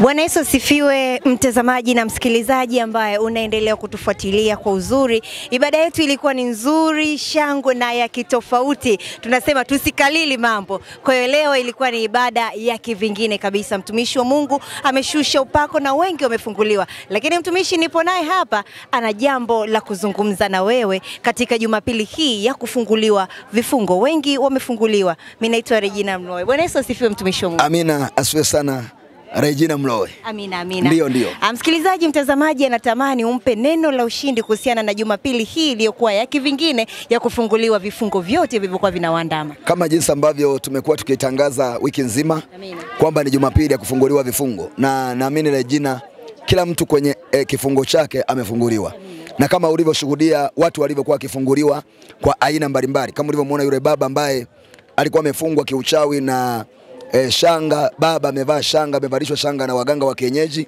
Bwana Yesu asifiwe, mtazamaji na msikilizaji ambaye unaendelea kutufuatilia kwa uzuri. Ibada yetu ilikuwa ni nzuri, shangwe na ya kitofauti. Tunasema tusikalili mambo. Kwa hiyo leo ilikuwa ni ibada ya kivingine kabisa. Mtumishi wa Mungu ameshusha upako na wengi wamefunguliwa. Lakini mtumishi nipo naye hapa ana jambo la kuzungumza na wewe katika Jumapili hii ya kufunguliwa vifungo. Wengi wamefunguliwa. Mimi naitwa Regina Mlowe. Bwana Yesu asifiwe, mtumishi wa Mungu. Amina, asifiwe sana Regina Mlowe. Amina, amina. Ndio. Msikilizaji, mtazamaji anatamani umpe neno la ushindi kuhusiana na Jumapili hii iliyokuwa ya kivingine ya kufunguliwa vifungo vyote vilivyokuwa vinawaandama. Kama jinsi ambavyo tumekuwa tukitangaza wiki nzima kwamba ni Jumapili ya kufunguliwa vifungo. Na naamini Regina, kila mtu kwenye kifungo chake amefunguliwa. Na kama ulivyoshuhudia watu walivyokuwa kifunguliwa kwa aina mbalimbali. Kama ulivyomuona yule baba ambaye alikuwa amefungwa kiuchawi na shanga, baba amevaa shanga, amevalishwa shanga na waganga wa kienyeji.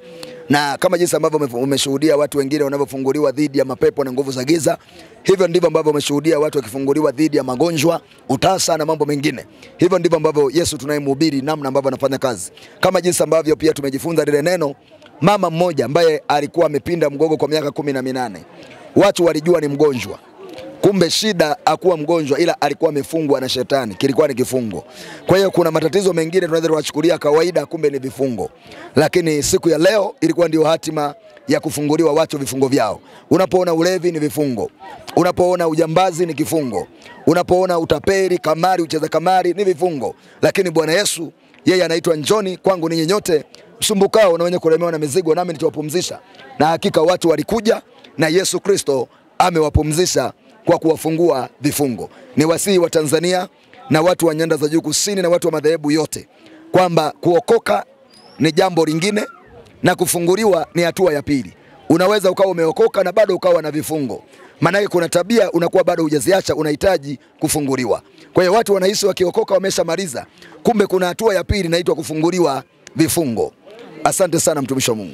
Na kama jinsi ambavyo umeshuhudia watu wengine wanavyofunguliwa dhidi ya mapepo na nguvu za giza, hivyo ndivyo ambavyo umeshuhudia watu wakifunguliwa dhidi ya magonjwa, utasa na mambo mengine. Hivyo ndivyo ambavyo Yesu tunayemhubiri namna ambavyo anafanya kazi. Kama jinsi ambavyo pia tumejifunza lile neno, mama mmoja ambaye alikuwa amepinda mgogo kwa miaka 18. Watu walijua ni mgonjwa. Kumbe shida hakuwa mgonjwa, ila alikuwa amefungwa na shetani, kilikuwa ni kifungo. Kwa hiyo kuna matatizo mengine tunaweza kuchukulia kawaida, kumbe ni vifungo. Lakini siku ya leo ilikuwa ndio hatima ya kufunguliwa watu vifungo vyao. Unapoona ulevi ni vifungo. Unapoona ujambazi ni kifungo. Unapoona utapeli, kamari, ucheza kamari ni vifungo. Lakini Bwana Yesu yeye anaitwa njoni kwangu ninyi nyote msumbukao na wenye kulemewa na mizigo, nami nitawapumzisha. Na hakika watu walikuja na Yesu Kristo amewapumzisha kwa kuwafungua vifungo. Ni wasihi wa Tanzania na watu wa nyanda za juu kusini na watu wa madhehebu yote kwamba kuokoka ni jambo lingine na kufunguliwa ni hatua ya pili. Unaweza ukawa umeokoka na bado ukawa na vifungo. Maana kuna tabia unakuwa bado hujaziacha, unahitaji kufunguliwa. Kwa hiyo watu wanahisi wakiokoka wameshamaliza. Kumbe kuna hatua ya pili inaitwa kufunguliwa vifungo. Asante sana mtumishi wa Mungu.